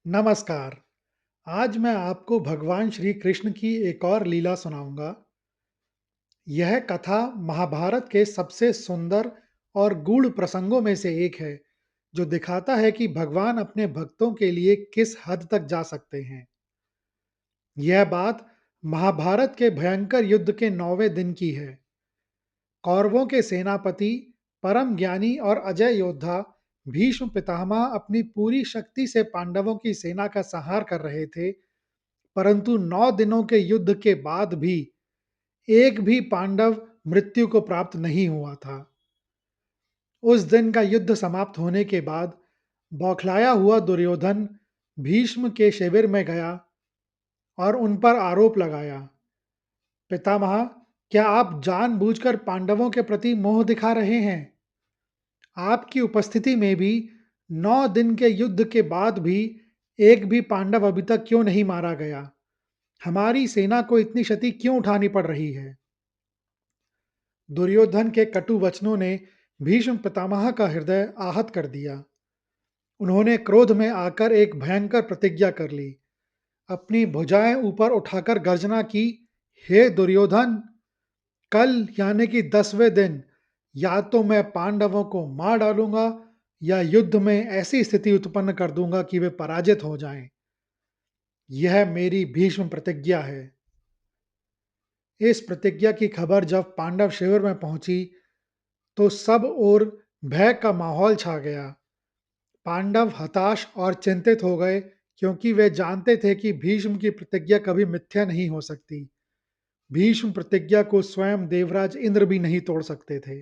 नमस्कार। आज मैं आपको भगवान श्री कृष्ण की एक और लीला सुनाऊंगा। यह कथा महाभारत के सबसे सुंदर और गूढ़ प्रसंगों में से एक है, जो दिखाता है कि भगवान अपने भक्तों के लिए किस हद तक जा सकते हैं। यह बात महाभारत के भयंकर युद्ध के 9वें दिन की है। कौरवों के सेनापति, परम ज्ञानी और अजय योद्धा भीष्म पितामह अपनी पूरी शक्ति से पांडवों की सेना का संहार कर रहे थे, परंतु 9 दिनों के युद्ध के बाद भी एक भी पांडव मृत्यु को प्राप्त नहीं हुआ था। उस दिन का युद्ध समाप्त होने के बाद बौखलाया हुआ दुर्योधन भीष्म के शिविर में गया और उन पर आरोप लगाया। पितामह, क्या आप जानबूझकर पांडवों के प्रति मोह दिखा रहे हैं? आपकी उपस्थिति में भी 9 दिन के युद्ध के बाद भी एक भी पांडव अभी तक क्यों नहीं मारा गया? हमारी सेना को इतनी क्षति क्यों उठानी पड़ रही है? दुर्योधन के कटु वचनों ने भीष्म पितामह का हृदय आहत कर दिया। उन्होंने क्रोध में आकर एक भयंकर प्रतिज्ञा कर ली। अपनी भुजाएं ऊपर उठाकर गर्जना की, हे दुर्योधन, कल यानी कि 10वें दिन या तो मैं पांडवों को मार डालूंगा या युद्ध में ऐसी स्थिति उत्पन्न कर दूंगा कि वे पराजित हो जाएं। यह मेरी भीष्म प्रतिज्ञा है। इस प्रतिज्ञा की खबर जब पांडव शिविर में पहुंची तो सब ओर भय का माहौल छा गया। पांडव हताश और चिंतित हो गए, क्योंकि वे जानते थे कि भीष्म की प्रतिज्ञा कभी मिथ्या नहीं हो सकती। भीष्म प्रतिज्ञा को स्वयं देवराज इंद्र भी नहीं तोड़ सकते थे।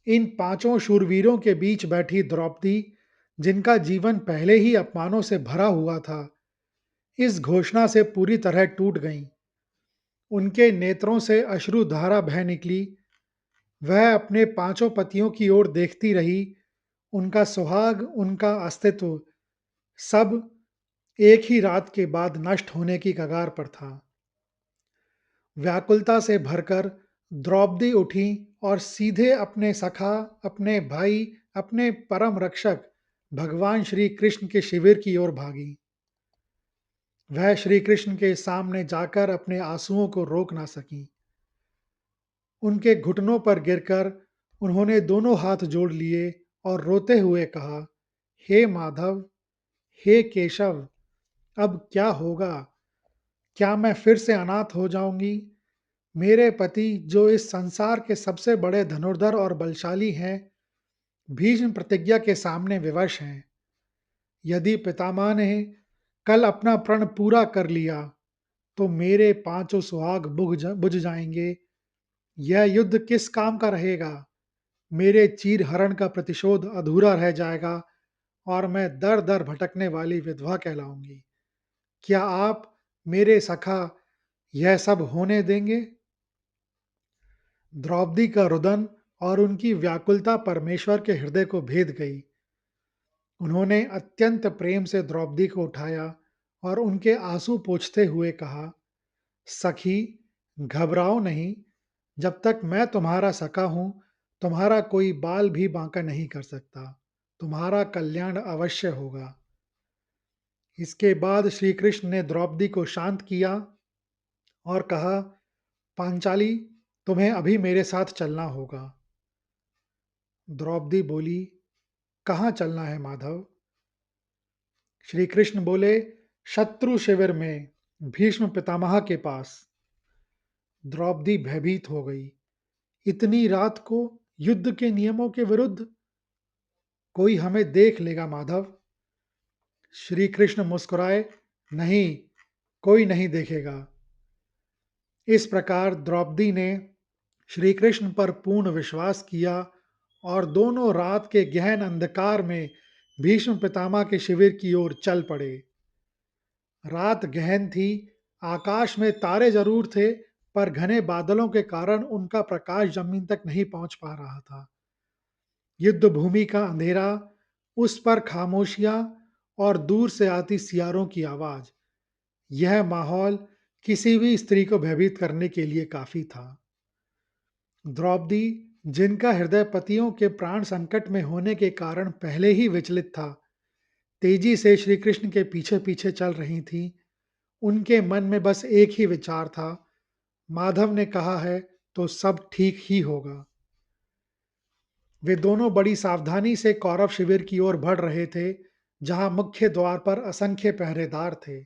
इन पांचों शूरवीरों के बीच बैठी द्रौपदी, जिनका जीवन पहले ही अपमानों से भरा हुआ था, इस घोषणा से पूरी तरह टूट गईं। उनके नेत्रों से अश्रुधारा बह निकली। वह अपने पांचों पतियों की ओर देखती रही। उनका सुहाग, उनका अस्तित्व, सब एक ही रात के बाद नष्ट होने की कगार पर था। व्याकुलता से भरकर द्रौपदी उठी और सीधे अपने सखा, अपने भाई, अपने परम रक्षक भगवान श्री कृष्ण के शिविर की ओर भागी। वह श्री कृष्ण के सामने जाकर अपने आंसुओं को रोक ना सकी। उनके घुटनों पर गिरकर उन्होंने दोनों हाथ जोड़ लिए और रोते हुए कहा, हे माधव, हे केशव, अब क्या होगा? क्या मैं फिर से अनाथ हो जाऊंगी? मेरे पति, जो इस संसार के सबसे बड़े धनुर्धर और बलशाली हैं, भीष्म प्रतिज्ञा के सामने विवश हैं। यदि पितामह ने कल अपना प्रण पूरा कर लिया तो मेरे पांचों सुहाग बुझ जाएंगे। यह युद्ध किस काम का रहेगा? मेरे चीर हरण का प्रतिशोध अधूरा रह जाएगा और मैं दर दर भटकने वाली विधवा कहलाऊंगी। क्या आप, मेरे सखा, यह सब होने देंगे? द्रौपदी का रुदन और उनकी व्याकुलता परमेश्वर के हृदय को भेद गई। उन्होंने अत्यंत प्रेम से द्रौपदी को उठाया और उनके आंसू पोंछते हुए कहा, सखी, घबराओ नहीं। जब तक मैं तुम्हारा सखा हूं, तुम्हारा कोई बाल भी बांका नहीं कर सकता। तुम्हारा कल्याण अवश्य होगा। इसके बाद श्री कृष्ण ने द्रौपदी को शांत किया और कहा, पांचाली, तुम्हें अभी मेरे साथ चलना होगा। द्रौपदी बोली, कहाँ चलना है माधव? श्री कृष्ण बोले, शत्रु शिविर में, भीष्म पितामह के पास। द्रौपदी भयभीत हो गई। इतनी रात को, युद्ध के नियमों के विरुद्ध? कोई हमें देख लेगा माधव। श्री कृष्ण मुस्कुराए, नहीं, कोई नहीं देखेगा। इस प्रकार द्रौपदी ने श्री कृष्ण पर पूर्ण विश्वास किया और दोनों रात के गहन अंधकार में भीष्म पितामह के शिविर की ओर चल पड़े। रात गहन थी। आकाश में तारे जरूर थे, पर घने बादलों के कारण उनका प्रकाश जमीन तक नहीं पहुंच पा रहा था। युद्ध भूमि का अंधेरा, उस पर खामोशियां और दूर से आती सियारों की आवाज, यह माहौल किसी भी स्त्री को भयभीत करने के लिए काफी था। द्रौपदी, जिनका हृदय पतियों के प्राण संकट में होने के कारण पहले ही विचलित था, तेजी से श्री कृष्ण के पीछे पीछे चल रही थीं। उनके मन में बस एक ही विचार था, माधव ने कहा है तो सब ठीक ही होगा। वे दोनों बड़ी सावधानी से कौरव शिविर की ओर बढ़ रहे थे, जहां मुख्य द्वार पर असंख्य पहरेदार थे।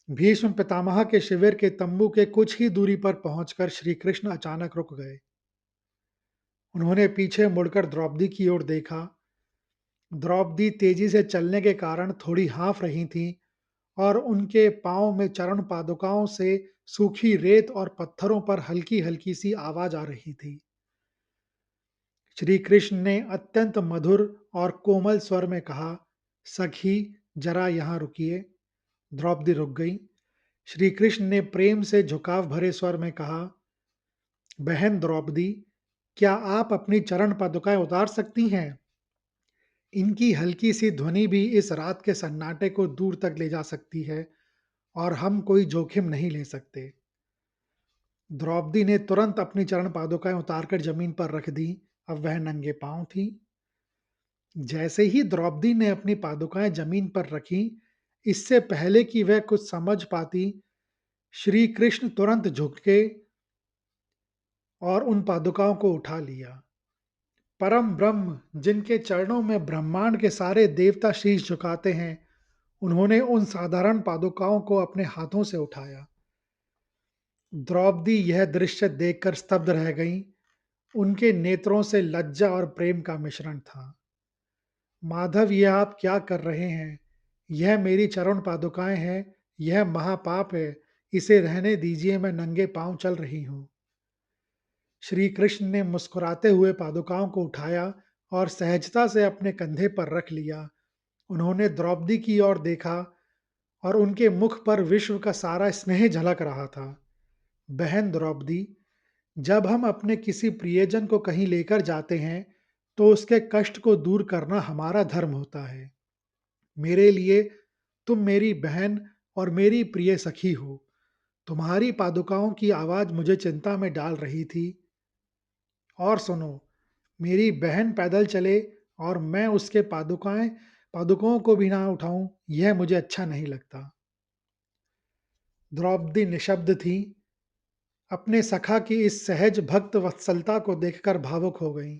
भीष्म पितामह के शिविर के तंबू के कुछ ही दूरी पर पहुंचकर श्री कृष्ण अचानक रुक गए। उन्होंने पीछे मुड़कर द्रौपदी की ओर देखा। द्रौपदी तेजी से चलने के कारण थोड़ी हाँफ रही थीं और उनके पांव में चरण पादुकाओं से सूखी रेत और पत्थरों पर हल्की हल्की सी आवाज आ रही थी। श्री कृष्ण ने अत्यंत मधुर और कोमल स्वर में कहा, सखी, जरा यहां रुकिए। द्रौपदी रुक गई। श्री कृष्ण ने प्रेम से झुकाव भरे स्वर में कहा, बहन द्रौपदी, क्या आप अपनी चरण पादुकाएं उतार सकती हैं? इनकी हल्की सी ध्वनि भी इस रात के सन्नाटे को दूर तक ले जा सकती है और हम कोई जोखिम नहीं ले सकते। द्रौपदी ने तुरंत अपनी चरण पादुकाएं उतारकर जमीन पर रख दी। अब वह नंगे पांव थी। जैसे ही द्रौपदी ने अपनी पादुकाएं जमीन पर रखी, इससे पहले कि वह कुछ समझ पाती, श्री कृष्ण तुरंत झुके और उन पादुकाओं को उठा लिया। परम ब्रह्म, जिनके चरणों में ब्रह्मांड के सारे देवता शीश झुकाते हैं, उन्होंने उन साधारण पादुकाओं को अपने हाथों से उठाया। द्रौपदी यह दृश्य देखकर स्तब्ध रह गईं। उनके नेत्रों से लज्जा और प्रेम का मिश्रण था। माधव, यह आप क्या कर रहे हैं? यह मेरी चरण पादुकाएं हैं। यह महापाप है। इसे रहने दीजिए, मैं नंगे पांव चल रही हूं। श्री कृष्ण ने मुस्कुराते हुए पादुकाओं को उठाया और सहजता से अपने कंधे पर रख लिया। उन्होंने द्रौपदी की ओर देखा और उनके मुख पर विश्व का सारा स्नेह झलक रहा था। बहन द्रौपदी, जब हम अपने किसी प्रियजन को कहीं लेकर जाते हैं, तो उसके कष्ट को दूर करना हमारा धर्म होता है। मेरे लिए तुम मेरी बहन और मेरी प्रिय सखी हो। तुम्हारी पादुकाओं की आवाज मुझे चिंता में डाल रही थी। और सुनो, मेरी बहन पैदल चले और मैं उसके पादुकों को भी ना उठाऊं, यह मुझे अच्छा नहीं लगता। द्रौपदी निशब्द थी। अपने सखा की इस सहज भक्त वत्सलता को देखकर भावुक हो गईं।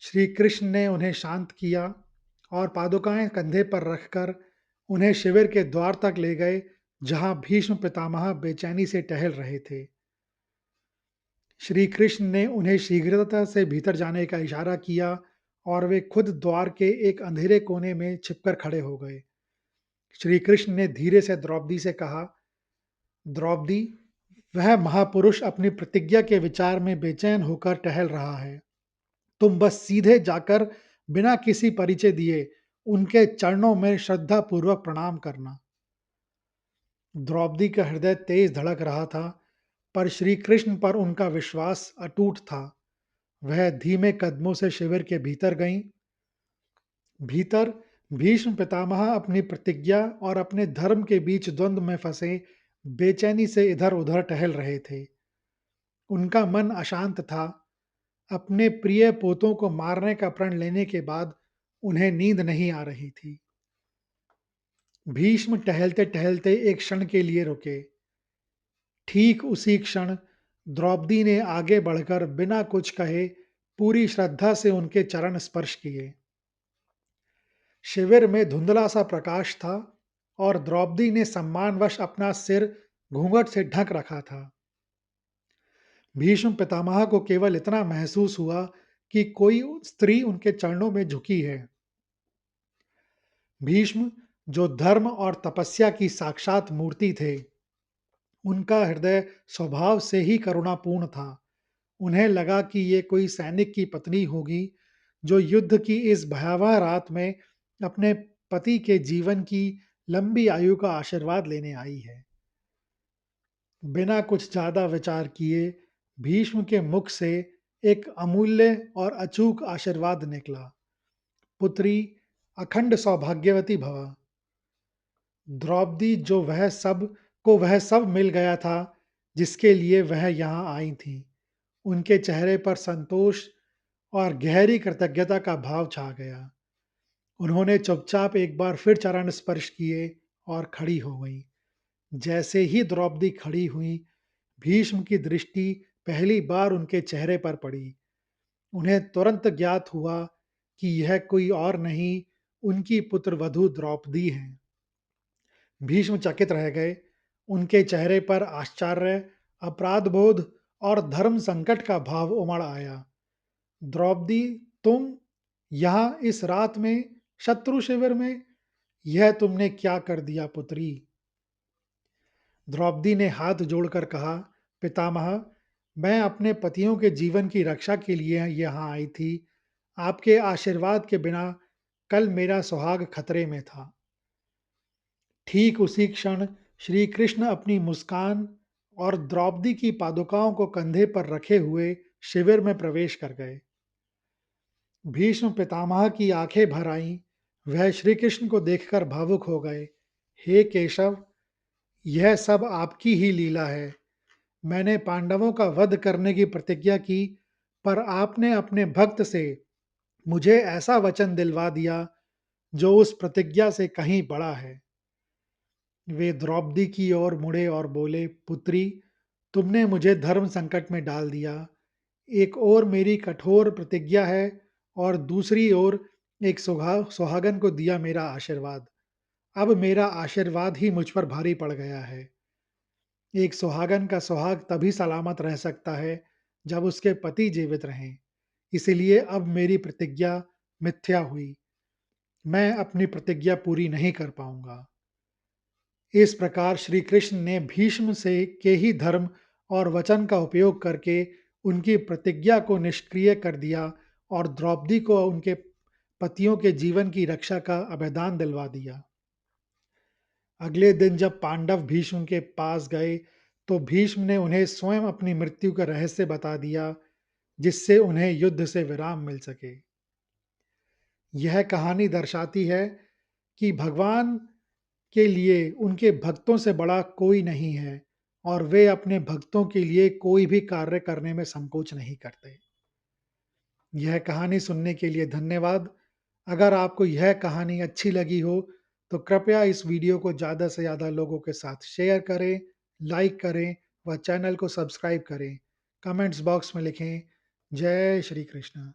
श्री कृष्ण ने उन्हें शांत किया और पादुकाएं कंधे पर रखकर उन्हें शिविर के द्वार तक ले गए, जहां भीष्म पितामह बेचैनी से टहल रहे थे। श्री कृष्ण ने उन्हें शीघ्रता से भीतर जाने का इशारा किया और वे खुद द्वार के एक अंधेरे कोने में छिपकर खड़े हो गए। श्री कृष्ण ने धीरे से द्रौपदी से कहा, द्रौपदी, वह महापुरुष अपनी प्रतिज्ञा के विचार में बेचैन होकर टहल रहा है। तुम बस सीधे जाकर बिना किसी परिचय दिए उनके चरणों में श्रद्धापूर्वक प्रणाम करना। द्रौपदी का हृदय तेज धड़क रहा था, पर श्री कृष्ण पर उनका विश्वास अटूट था। वह धीमे कदमों से शिविर के भीतर गईं। भीतर भीष्म पितामह अपनी प्रतिज्ञा और अपने धर्म के बीच द्वंद्व में फंसे बेचैनी से इधर उधर टहल रहे थे। उनका मन अशांत था। अपने प्रिय पोतों को मारने का प्रण लेने के बाद उन्हें नींद नहीं आ रही थी। भीष्म टहलते टहलते एक क्षण के लिए रुके। ठीक उसी क्षण द्रौपदी ने आगे बढ़कर बिना कुछ कहे पूरी श्रद्धा से उनके चरण स्पर्श किए। शिविर में धुंधला सा प्रकाश था और द्रौपदी ने सम्मानवश अपना सिर घूंघट से ढक रखा था। भीष्म पितामह को केवल इतना महसूस हुआ कि कोई स्त्री उनके चरणों में झुकी है। भीष्म, जो धर्म और तपस्या की साक्षात मूर्ति थे, उनका हृदय स्वभाव से ही करुणापूर्ण था। उन्हें लगा कि ये कोई सैनिक की पत्नी होगी, जो युद्ध की इस भयावह रात में अपने पति के जीवन की लंबी आयु का आशीर्वाद लेने आई है। बिना कुछ ज्यादा विचार किए भीष्म के मुख से एक अमूल्य और अचूक आशीर्वाद निकला, पुत्री, अखंड सौभाग्यवती भव। द्रौपदी, वह सब मिल गया था जिसके लिए वह यहाँ आई थी। उनके चेहरे पर संतोष और गहरी कृतज्ञता का भाव छा गया। उन्होंने चुपचाप एक बार फिर चरण स्पर्श किए और खड़ी हो गईं। जैसे ही द्रौपदी खड़ी हुईं, भीष्म की दृष्टि पहली बार उनके चेहरे पर पड़ी। उन्हें तुरंत ज्ञात हुआ कि यह कोई और नहीं, उनकी पुत्रवधू द्रौपदी हैं। भीष्म चकित रह गए। उनके चेहरे पर आश्चर्य, अपराध-बोध और धर्म संकट का भाव उमड़ आया। द्रौपदी, तुम यहाँ इस रात में, शत्रु शिविर में, यह तुमने क्या कर दिया पुत्री? द्रौपदी ने हाथ जोड़कर कहा, पितामह, मैं अपने पतियों के जीवन की रक्षा के लिए यहाँ आई थी। आपके आशीर्वाद के बिना कल मेरा सुहाग खतरे में था। ठीक उसी क्षण श्री कृष्ण अपनी मुस्कान और द्रौपदी की पादुकाओं को कंधे पर रखे हुए शिविर में प्रवेश कर गए। भीष्म पितामह की आंखें भर आईं। वह श्री कृष्ण को देखकर भावुक हो गए। हे केशव, यह सब आपकी ही लीला है। मैंने पांडवों का वध करने की प्रतिज्ञा की, पर आपने अपने भक्त से मुझे ऐसा वचन दिलवा दिया जो उस प्रतिज्ञा से कहीं बड़ा है। वे द्रौपदी की ओर मुड़े और बोले, पुत्री, तुमने मुझे धर्म संकट में डाल दिया। एक ओर मेरी कठोर प्रतिज्ञा है और दूसरी ओर एक सुहागन को दिया मेरा आशीर्वाद। अब मेरा आशीर्वाद ही मुझ पर भारी पड़ गया है। एक सुहागन का सुहाग तभी सलामत रह सकता है जब उसके पति जीवित रहें। इसीलिए अब मेरी प्रतिज्ञा मिथ्या हुई। मैं अपनी प्रतिज्ञा पूरी नहीं कर पाऊंगा। इस प्रकार श्री कृष्ण ने भीष्म से के ही धर्म और वचन का उपयोग करके उनकी प्रतिज्ञा को निष्क्रिय कर दिया और द्रौपदी को उनके पतियों के जीवन की रक्षा का अभिदान दिलवा दिया। अगले दिन जब पांडव भीष्म के पास गए, तो भीष्म ने उन्हें स्वयं अपनी मृत्यु का रहस्य बता दिया, जिससे उन्हें युद्ध से विराम मिल सके। यह कहानी दर्शाती है कि भगवान के लिए उनके भक्तों से बड़ा कोई नहीं है और वे अपने भक्तों के लिए कोई भी कार्य करने में संकोच नहीं करते। यह कहानी सुनने के लिए धन्यवाद। अगर आपको यह कहानी अच्छी लगी हो, तो कृपया इस वीडियो को ज़्यादा से ज़्यादा लोगों के साथ शेयर करें, लाइक करें व चैनल को सब्सक्राइब करें। कमेंट्स बॉक्स में लिखें, जय श्री कृष्ण।